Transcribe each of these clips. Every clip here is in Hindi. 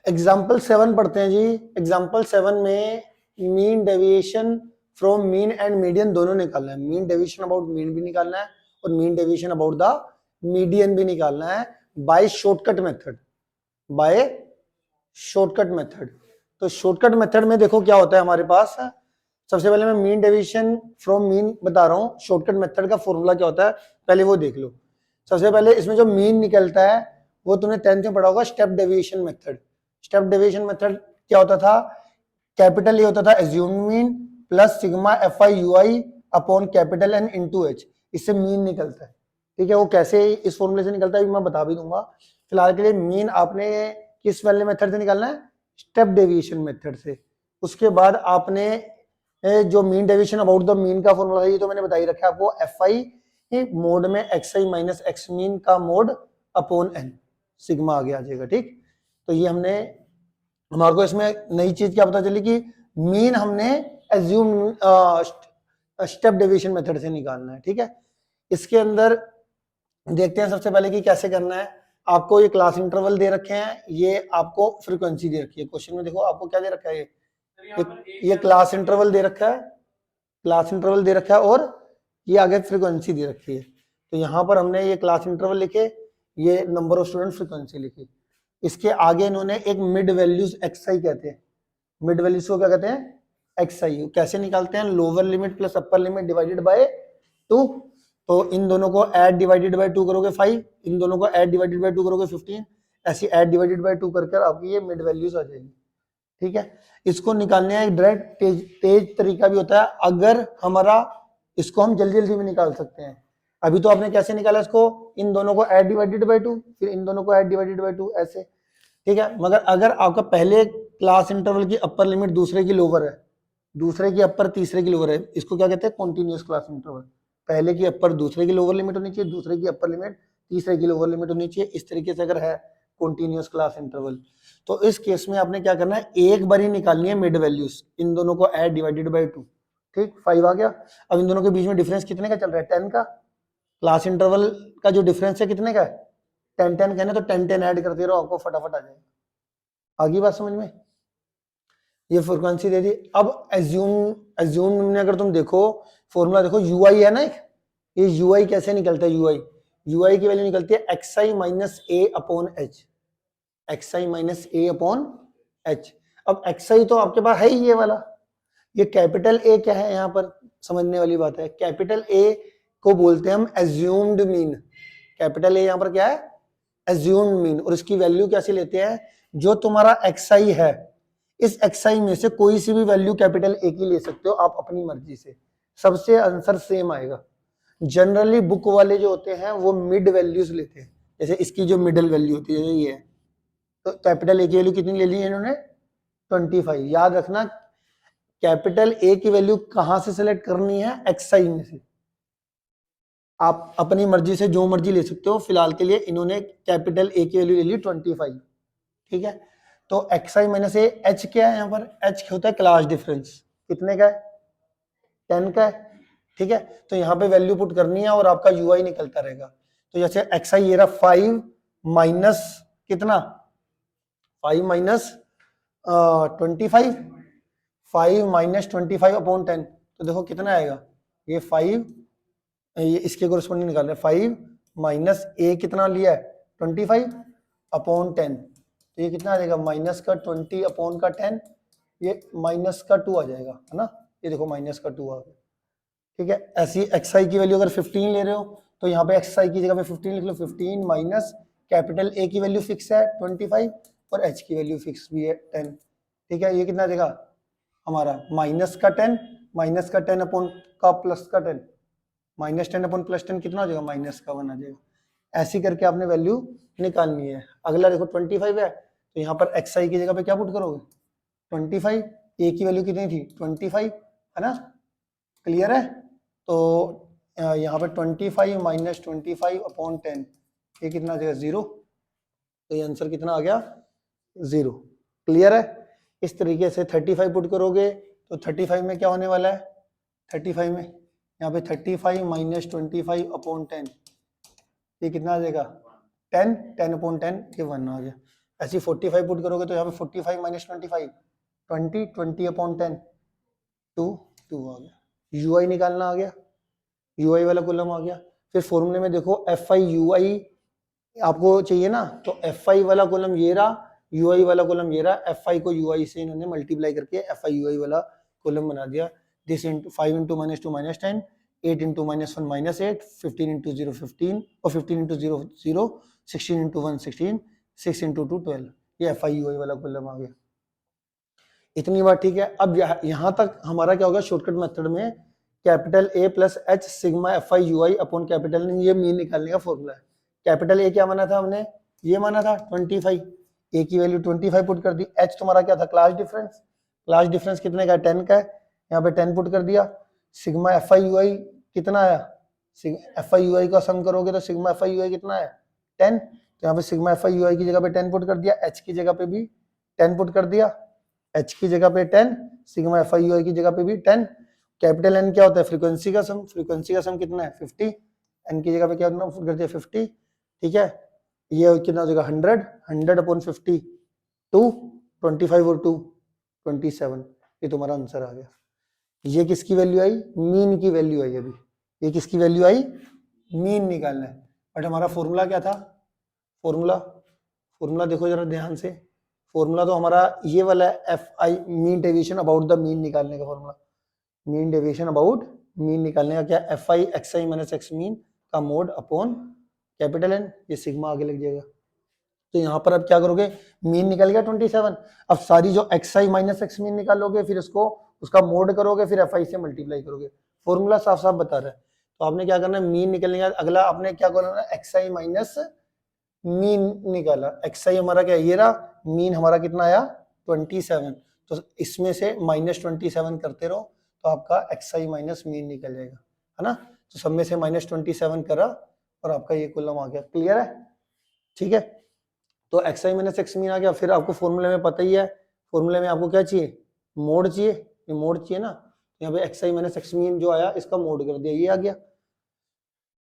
एग्जाम्पल 7 पढ़ते हैं जी। एग्जाम्पल 7 में mean deviation from mean and median दोनों निकालना है। मीन डेविएशन अबाउट मीन भी निकालना है और mean deviation about the median भी निकालना है by shortcut method. By shortcut method. तो शॉर्टकट मेथड में देखो क्या होता है हमारे पास। सबसे पहले मैं मीन डेविएशन फ्रॉम मीन बता रहा हूँ। शॉर्टकट मेथड का फॉर्मूला क्या होता है पहले वो देख लो। सबसे पहले इसमें जो मीन निकलता है वो तुमने 10th में पढ़ा होगा, step deviation method. Step deviation method क्या होता था, कैपिटल ए होता था assumed mean plus sigma F I U I upon capital N into H, इससे मीन निकलता है। ठीक है, वो कैसे इस फॉर्मूले से निकलता है मैं बता भी दूंगा। फिलहाल के लिए मीन आपने किस वाले मेथड से निकालना है, स्टेप डेविएशन मेथड से। उसके बाद आपने जो mean deviation about the mean का फॉर्मूला है ये तो मैंने बता ही रखा है आपको, एफ आई मोड में एक्स आई माइनस एक्स मीन का मोड अपॉन एन, सिग्मा आगे आ जाएगा। ठीक, तो ये हमने, हमारे को इसमें नई चीज क्या पता चली कि मीन हमने एज्यूम स्टेप डेविएशन मेथड से निकालना है। ठीक है, इसके अंदर देखते हैं सबसे पहले कि कैसे करना है। आपको ये क्लास इंटरवल दे रखे हैं, ये आपको फ्रीक्वेंसी दे रखी है। क्वेश्चन में देखो आपको क्या दे रखा है, ये क्लास इंटरवल दे रखा है, क्लास इंटरवल दे रखा है और ये आगे फ्रीक्वेंसी दे रखी है। तो यहाँ पर हमने ये क्लास इंटरवल लिखे, ये नंबर ऑफ स्टूडेंट फ्रीक्वेंसी लिखी। इसके आगे इन्होंने एक मिड वैल्यूज एक्स आई कहते हैं, मिड वैल्यूज को क्या कहते हैं, एक्स आई। कैसे निकालते हैं, lower limit plus upper limit divided by 2। तो इन दोनों को ऐड डिवाइडेड बाय 2 करोगे 5, इन दोनों को ऐड डिवाइडेड बाय 2 करोगे 15, ऐसी ऐड डिवाइडेड बाय 2 करके आपकी ये मिड वैल्यूज आ जाएगी। ठीक है, इसको निकालने का एक डायरेक्ट तेज तरीका भी होता है। अगर हमारा इसको हम जल्दी जल्दी में निकाल सकते हैं। अभी तो आपने कैसे निकाला इसको, इन दोनों को ऐड डिवाइडेड बाय 2, फिर इन दोनों को ऐड डिवाइडेड बाय 2 ऐसे। ठीक है, मगर अगर आपका पहले क्लास इंटरवल की अपर लिमिट दूसरे की लोअर है, दूसरे की अपर तीसरे की लोअर है, इसको क्या कहते हैं, कॉन्टिन्यूअस क्लास इंटरवल। पहले की अपर दूसरे की लोअर लिमिट होनी चाहिए, दूसरे की अपर लिमिट तीसरे की लोअर लिमिट होनी चाहिए। इस तरीके से अगर है कॉन्टिन्यूअस क्लास इंटरवल, तो इस केस में आपने क्या करना है, एक बार ही निकालनी है मिड वैल्यूज, इन दोनों को ऐड डिवाइडेड बाय 2। ठीक, 5 आ गया। अब इन दोनों के बीच में डिफरेंस कितने का चल रहा है, 10 का। क्लास इंटरवल का जो डिफरेंस है कितने का है, 10 कहने, तो 10 ऐड करते रहो, आपको फटाफट आ जाएगा। आगे बात समझ में, ये फ्रीक्वेंसी दे दी। अब एज्यूम में अगर तुम देखो फॉर्मूला देखो, यूआई है ना एक, ये यूआई कैसे निकलता है, यूआई की वैल्यू निकलती है एक्स आई माइनस ए अपॉन एच, एक्स आई माइनस ए अपॉन एच। अब एक्स आई तो आपके पास है ही ये वाला, ये कैपिटल ए क्या है यहाँ पर समझने वाली बात है, कैपिटल ए को बोलते हैं हम एज्यूम्ड मीन। कैपिटल ए यहाँ पर क्या है, एज्यूम्ड मीन, और इसकी वैल्यू कैसे लेते हैं, जो तुम्हारा एक्स आई है इस एक्स आई में से कोई सी भी वैल्यू कैपिटल ए की ले सकते हो आप अपनी मर्जी से, सबसे आंसर सेम आएगा। जनरली बुक वाले जो होते हैं वो मिड वैल्यूज लेते हैं, जैसे इसकी जो मिडल वैल्यू होती है ये है, तो कैपिटल ए की वैल्यू कितनी ले ली है इन्होंने, 25। याद रखना कैपिटल ए की वैल्यू कहां से सिलेक्ट करनी है, एक्स आई में से। आप अपनी मर्जी से जो मर्जी ले सकते हो, फिलहाल के लिए इन्होंने कैपिटल ए की वैल्यू ले ली 25। ठीक है, तो एक्स आई माइनस ए, एच क्या है यहाँ पर, एच होता है क्लास डिफरेंस, कितने का है, 10 का है। ठीक है, तो यहाँ पे वैल्यू पुट करनी है और आपका यूआई निकलता रहेगा। तो जैसे एक्स आई ये रहा 5 माइनस कितना, 5 माइनस 25, 5 माइनस 25 अपॉन 10, तो देखो कितना आएगा, ये 5, ये इसके कोरिस्पोंडिंग निकाल रहे हैं, 5 माइनस ए कितना लिया है 25 अपॉन 10, तो ये कितना आ जाएगा, माइनस का 20 अपॉन का 10, ये माइनस का 2 आ जाएगा, है ना, ये देखो माइनस का 2 आ गया। ठीक है, ऐसी एक्स आई की वैल्यू अगर 15 ले रहे हो तो यहाँ पे एक्स आई की जगह पे 15 लिख लो, 15 माइनस कैपिटल ए की वैल्यू फिक्स है 25 और एच की वैल्यू फिक्स भी है 10। ठीक है, ये कितना आ जाएगा हमारा, माइनस का 10, माइनस का 10 अपॉन का प्लस का 10, माइनस 10 अपॉन प्लस 10 कितना हो जाएगा, माइनस का 1 आ जाएगा। ऐसी करके आपने वैल्यू निकालनी है। अगला देखो 25 है, तो यहाँ पर एक्स आई की जगह पे क्या पुट करोगे, 25, ए की वैल्यू कितनी थी 25, है ना, क्लियर है। तो यहाँ पे 25 माइनस 25 अपॉन 10, ये कितना आ जाएगा 0, तो ये आंसर कितना आ गया 0। क्लियर है। इस तरीके से 35 पुट करोगे तो 35 में क्या होने वाला है, 35 में यहाँ पे 35 माइनस 25 अपॉन 10, ये कितना आ जाएगा 10, 10 अपॉन 10, ये 1 आ गया। ऐसी 45 पुट करोगे तो यहाँ पे 45 माइनस 25 20 20 अपॉन 10 2 2 आ गया, यूआई निकालना आ गया, यूआई वाला कॉलम आ गया। फिर फॉर्मूले में देखो एफ आई यूआई आपको चाहिए ना, तो एफ आई वाला कॉलम ये रहा, यूआई वाला कॉलम ये रहा, एफ आई को यूआई से इन्होंने मल्टीप्लाई करके एफ आई यूआई वाला कॉलम बना दिया। This into 5 into minus 2 minus 10, 8 into minus 1 minus 8, 15 into 0 15 और 15 इंटू 0 0, 16 इंटू 1 16, 6 इंटू 2 12, ये एफ आई यूआई वाला कॉलम आ गया। इतनी बात ठीक है। अब यहाँ तक हमारा क्या होगा, शॉर्टकट मेथड में capital A plus H sigma F I U I upon capital N, ये मीन निकालने का फॉर्मूला है। कैपिटल ए क्या माना था हमने, ये माना था 25, ए की वैल्यू 25 पुट कर दी। एच तुम्हारा क्या था, क्लास डिफरेंस, क्लास डिफरेंस कितने का है, 10 का है, यहाँ पे 10 पुट कर दिया। सिग्मा एफ आई यू आई कितना आया, एफ आई यू आई का सम करोगे तो सिग्मा एफ आई यू आई कितना है 10, तो यहाँ पे सिग्मा एफ आई यू आई की जगह पे 10 पुट कर दिया, एच की जगह पे भी 10 पुट कर दिया, एच की जगह पे 10, सिग्मा एफ आई यू आई की जगह पे भी 10। कैपिटल एन क्या होता है, फ्रीक्वेंसी का सम, फ्रीक्वेंसी का सम कितना है 50, एन की जगह पे क्या कर दिया 50, ठीक है। ये कितना हो जाएगा 100, 100 अपॉन 50, 2 25 और 2 27, ये तुम्हारा आंसर आ गया। ये किसकी वैल्यू आई, मीन की वैल्यू आई। अभी ये किसकी वैल्यू आई, मीन निकालना है। बट हमारा फॉर्मूला क्या था, फॉर्मूला देखो जरा ध्यान से, फॉर्मूला तो हमारा ये वाला है, F I mean deviation about the mean निकालने का formula. Mean deviation about mean निकालने का क्या, F I x I minus x mean का मोड अपॉन कैपिटल एन, ये सिग्मा आगे लग जाएगा। तो यहाँ पर अब क्या करोगे, मीन निकल गया 27, अब सारी जो एक्स आई माइनस एक्स मीन निकालोगे, फिर इसको उसका मोड करोगे, फिर एफ आई से मल्टीप्लाई करोगे। फॉर्मूला साफ साफ बता रहा है। तो आपने क्या करना है, मीन निकलने का अगला आपने क्या करना है, एक्स आई माइनस मीन निकाला, एक्स आई हमारा क्या ये रहा, मीन हमारा कितना आया 27, तो इसमें से माइनस 27 करते रहो तो आपका एक्स आई माइनस मीन निकल जाएगा, है ना। तो सब में से माइनस 27 करा और आपका ये कॉलम आ गया। क्लियर है, ठीक है। तो एक्स आई माइनस एक्स मीन आ गया। फिर आपको फॉर्मूले में पता ही है, फॉर्मूले में आपको क्या चाहिए, मोड चाहिए, ये मोड चाहिए ना, यहाँ पे एक्स आई माइनस एक्स मीन जो आया इसका मोड कर दिया, ये आ गया,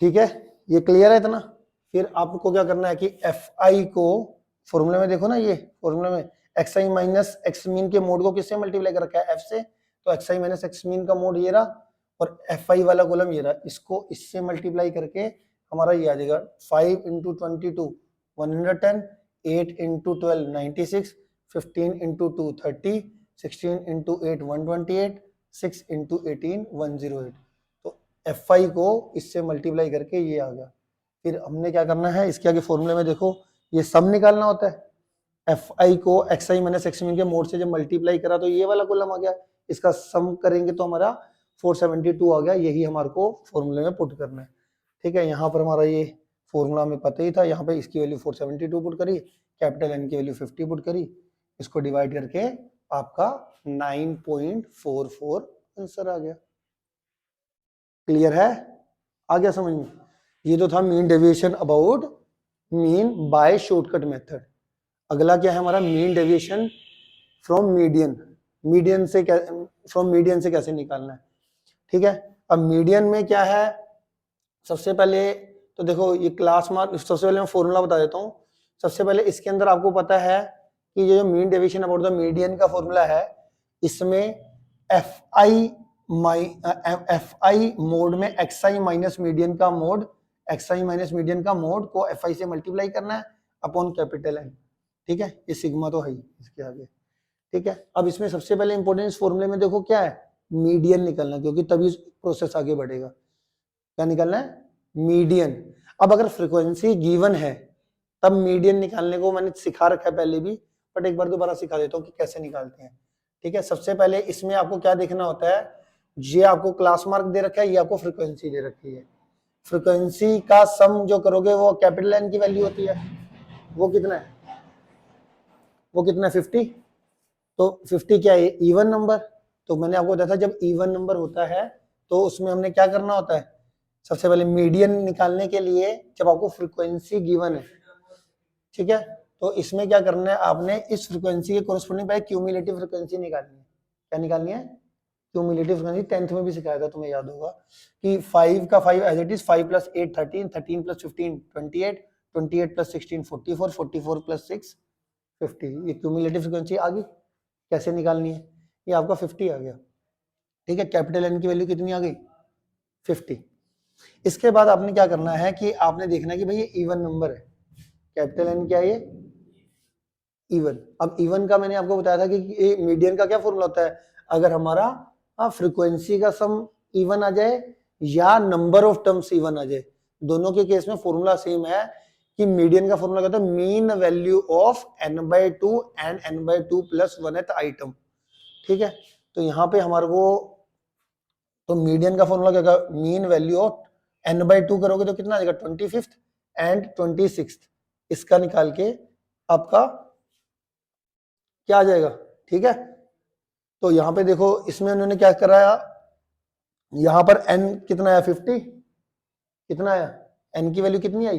ठीक है। ये क्लियर है इतना। फिर आपको क्या करना है कि एफ आई को फॉर्मूले में देखो ना, ये फॉर्मूले में एक्स आई माइनस एक्स मीन के मोड को किससे मल्टीप्लाई कर रखा है, एफ से, तो एक्स आई माइनस एक्स मीन का मोड ये रहा और एफ आई वाला कॉलम ये रहा, इसको इससे मल्टीप्लाई करके हमारा ये आ जाएगा 5 into 22 110, 8 into 12 96, 15 into 2 30, 16 into 8 128, 6 into 18 108। तो एफ आई को इससे मल्टीप्लाई करके ये आ गया। फिर हमने क्या करना है, इसके आगे फॉर्मूले में देखो ये सम निकालना होता है। एफ आई को एक्स आई माइनस एक्स मीन के मोड से जब मल्टीप्लाई करा तो ये वाला कॉलम आ गया, इसका सम करेंगे तो हमारा 472 आ गया। यही हमारे को फॉर्मूले में पुट करना है, ठीक है। यहाँ पर हमारा ये फॉर्मूला में पता ही था, यहाँ पे इसकी वैल्यू 472 पुट करी, कैपिटल एन की वैल्यू 50 पुट करी, इसको डिवाइड करके आपका 9.44 आंसर आ गया। क्लियर है, आ गया समझ में। ये तो था mean deviation about mean by shortcut method. अगला क्या है हमारा, mean deviation from median. Median से फ्रॉम मीडियन से कैसे निकालना है, ठीक है। अब मीडियन में क्या है, सबसे पहले तो देखो ये क्लास मार्क, सबसे पहले मैं फॉर्मूला बता देता हूँ। सबसे पहले इसके अंदर आपको पता है कि ये जो mean deviation about the median का फॉर्मूला है, इसमें एफ आई मोड में एक्स आई माइनस मीडियन का मोड, एक्स आई माइनस मीडियन का मोड को एफ आई से मल्टीप्लाई करना है अपॉन कैपिटल एन, ठीक है। ये सिग्मा तो है ही इसके आगे, ठीक है। अब इसमें सबसे पहले इंपॉर्टेंट फॉर्मूले में देखो क्या है, मीडियन निकलना, क्योंकि तभी प्रोसेस आगे बढ़ेगा। क्या निकलना है, मीडियन। अब अगर फ्रीक्वेंसी गिवन है तब मीडियन निकालने को मैंने सिखा रखा है पहले भी, बट एक बार दोबारा सिखा देता हूँ कि कैसे निकालते हैं, ठीक है। सबसे पहले इसमें आपको क्या देखना होता है, ये आपको क्लास मार्क दे रखा है, ये आपको फ्रीक्वेंसी दे रखी है। फ्रीक्वेंसी का सम जो करोगे वो कैपिटल एन की वैल्यू होती है, वो कितना है, वो कितना है 50। तो 50 क्या है, इवन नंबर। तो मैंने आपको बताया था जब इवन नंबर होता है तो उसमें हमने क्या करना होता है, सबसे पहले मीडियन निकालने के लिए जब आपको फ्रीक्वेंसी गिवन है, ठीक है, तो इसमें क्या करना है, आपने इस फ्रीक्वेंसी के कोरस्पोंडिंग पे क्यूमुलेटिव फ्रीक्वेंसी निकालनी है। क्या निकालनी है, क्यूमुलेटिव फ्रीक्वेंसी। 10th में भी सिखाया था, तुम्हें याद होगा कि 5 का 5 as it is, 5 plus 8 13, 13 plus 15 28, 28 plus 16 44, 44 plus 6 50, ये क्यूमुलेटिव फ्रीक्वेंसी आ गई। कैसे निकालनी है, ये आपका 50 आ गया, ठीक है। कैपिटल एन की वैल्यू कितनी आ गई, 50। इसके बाद आपने क्या करना है कि आपने देखना है कि भाई ये इवन नंबर है, कैपिटल एन क्या है ये, इवन। अब इवन का मैंने आपको बताया था कि मीडियन का क्या फॉर्मूला होता है, अगर हमारा फ्रीक्वेंसी का सम इवन आ जाए या नंबर ऑफ टर्म्स इवन आ जाए, दोनों के केस में फॉर्मूला सेम है कि मीडियन का फॉर्मूला कहता है mean value of n/2 and n/2 plus 1th item, ठीक है। तो यहाँ पे हमारे को तो मीडियन का फॉर्मूला क्या, मीन वैल्यू ऑफ n/2 करोगे तो कितना आ जाएगा 25th एंड 26th, इसका निकाल के आपका क्या आ जाएगा, ठीक है। तो यहाँ पे देखो इसमें उन्होंने क्या कराया, यहाँ पर n कितना आया 50, कितना आया n की वैल्यू कितनी आई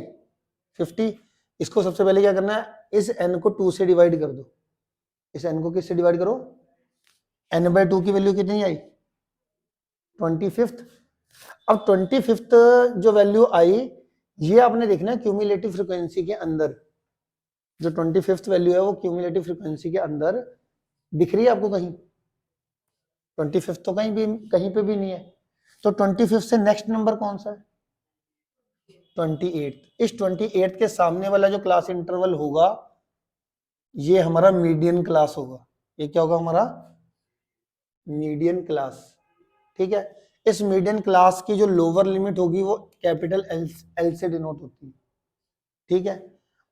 50। इसको सबसे पहले क्या करना है, इस n को 2 से डिवाइड कर दो, इस n को किससे डिवाइड करो, n/2 की वैल्यू कितनी आई 25th। अब 25th जो वैल्यू आई ये आपने देखना है क्यूमुलेटिव फ्रीक्वेंसी के अंदर, जो 25th वैल्यू है वो क्यूमुलेटिव फ्रीक्वेंसी के अंदर दिख रही है आपको कहीं, 25th तो कहीं पे भी नहीं है। तो 25th से नेक्स्ट नंबर कौन सा है 28th। इस 28th के सामने वाला जो क्लास इंटरवल होगा ये हमारा मीडियन क्लास होगा, ये क्या होगा हमारा मीडियन क्लास, ठीक है। इस मीडियन क्लास की जो लोअर लिमिट होगी वो कैपिटल एल से डिनोट होती है, ठीक है।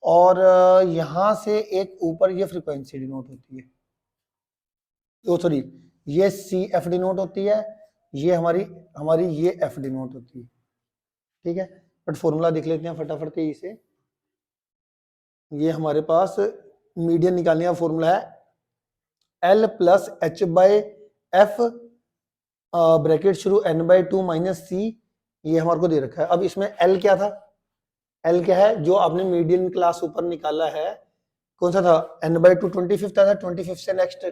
और यहां से एक ऊपर ये फ्रीक्वेंसी डिनोट होती है, तो सॉरी ये सी एफ डिनोट होती है, ये हमारी हमारी ये एफ डिनोट होती है, ठीक है। बट फॉर्मूला देख लेते हैं फटाफट तेजी से। ये हमारे पास मीडियन निकालने का फॉर्मूला है L plus H by F bracket शुरू n/2 माइनस सी, ये हमारे को दे रखा है। अब इसमें l क्या था, l क्या है जो आपने मीडियन क्लास ऊपर निकाला है, कौन सा था n/2 25th था, 25th से नेक्स्ट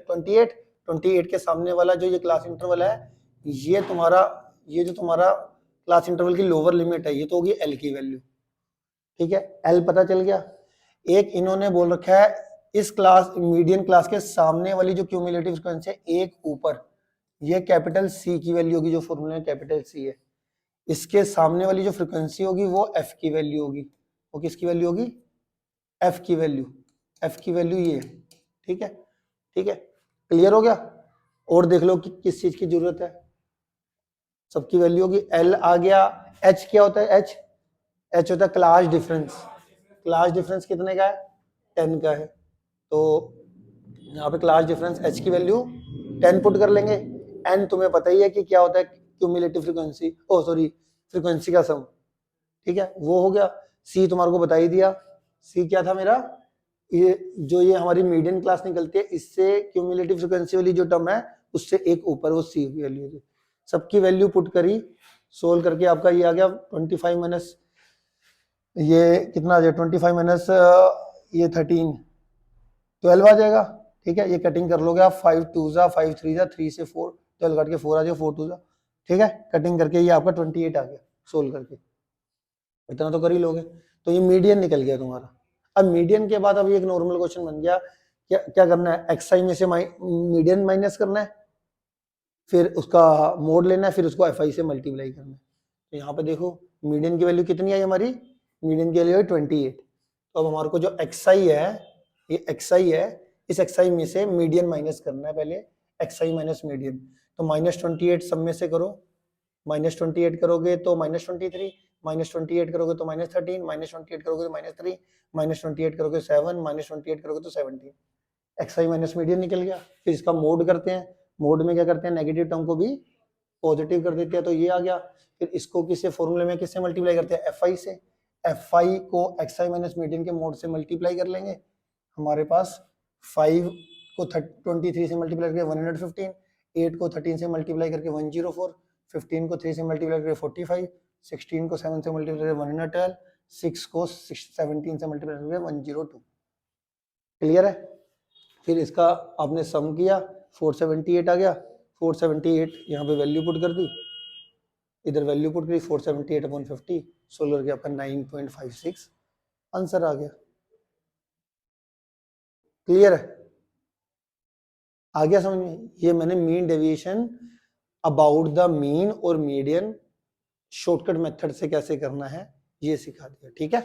28 के सामने वाला जो ये क्लास इंटरवल है, ये जो तुम्हारा क्लास इंटरवल की लोअर लिमिट है, ये तो होगी l की वैल्यू, ठीक है। l पता चल गया। एक इन्होंने बोल रखा है इस क्लास मीडियन क्लास के सामने वाली जो क्यूमुलेटिव फ्रीक्वेंसी है एक ऊपर, ये कैपिटल सी की वैल्यू होगी, जो फॉर्मूला में कैपिटल सी है। इसके सामने वाली जो फ्रीक्वेंसी होगी वो एफ की वैल्यू होगी, वो किसकी वैल्यू होगी एफ की वैल्यू, एफ की वैल्यू ये, ठीक है, ठीक है। क्लियर हो गया। और देख लो कि किस चीज की जरूरत है, सबकी वैल्यू होगी एल आ गया। एच क्या होता है, एच होता है क्लास डिफरेंस, क्लास डिफरेंस कितने का है 10 का है, तो यहाँ पे क्लास डिफरेंस एच की वैल्यू 10 पुट कर लेंगे। एन तुम्हें पता ही है कि क्या होता है क्यूमुलेटिव फ्रीक्वेंसी, ओ सॉरी फ्रीक्वेंसी का सम, ठीक है वो हो गया। सी तुम्हारे को बता ही दिया, सी क्या था मेरा, ये हमारी मीडियन क्लास निकलती है इससे क्यूमुलेटिव फ्रीक्वेंसी वाली जो टर्म है उससे एक ऊपर वो सी की वैल्यू है। सबकी वैल्यू पुट करी, सोल्व करके आपका ये आ गया 25 माइनस ये कितना आ जाएगा 25 माइनस ये 13 12 आ जाएगा, ठीक है। ये कटिंग कर लोगे आप 5 2 जा 5 3 जा 3 से 4 12 कट के 4 आ जाएगा 4 2 जा, ठीक है। कटिंग करके ये आपका 28 आ गया सोल्व करके, इतना तो कर ही लोगे। तो ये मीडियन निकल गया तुम्हारा। अब मीडियन के बाद अब ये एक नॉर्मल क्वेश्चन बन गया, क्या क्या करना है एक्सआई में से मीडियन माइनस करना है, फिर उसका मोड लेना है, फिर उसको एफ आई से मल्टीप्लाई करना है। तो यहाँ पे देखो मीडियन की वैल्यू कितनी आई हमारी, मीडियन की वैल्यू है 28। तो अब हमारे को जो एक्सआई है, ये एक्सआई है, इस एक्सआई में से मीडियन माइनस करना है पहले, एक्सआई माइनस मीडियन। तो -28 सब में से करो, -28 करोगे तो -23, -28 करोगे तो -13, -28 करोगे तो -3, -28 करोगे 7, -28 करोगे तो 17। एक्सआई माइनस मीडियन निकल गया। फिर इसका मोड करते हैं, मोड में क्या करते हैं नेगेटिव टर्म को भी पॉजिटिव कर देते हैं, तो ये आ गया। फिर इसको किसी फॉर्मूले में किससे मल्टीप्लाई करते हैं एफ आई से, एफ आई को एक्सआई माइनस मीडियन के मोड से मल्टीप्लाई कर लेंगे। हमारे पास 5 को 23 से मल्टीप्लाई करके 115, 8 को 13 से मल्टीप्लाई करके 104, 15 को 3 से मल्टीप्लाई करके 45, 16 को 7 से मल्टीप्लाई करके 112, 6 को 17 से मल्टीप्लाई करके 102। क्लियर है। फिर इसका आपने सम किया 478 आ गया, 478 यहाँ पे वैल्यू पुट कर दी, इधर वैल्यू पुट करी 478/50, सोल्व करके आपका 9.56 आंसर आ गया। क्लियर है, आ गया समझ में? ये मैंने mean deviation about the mean और मीडियन शॉर्टकट मेथड से कैसे करना है ये सिखा दिया, ठीक है।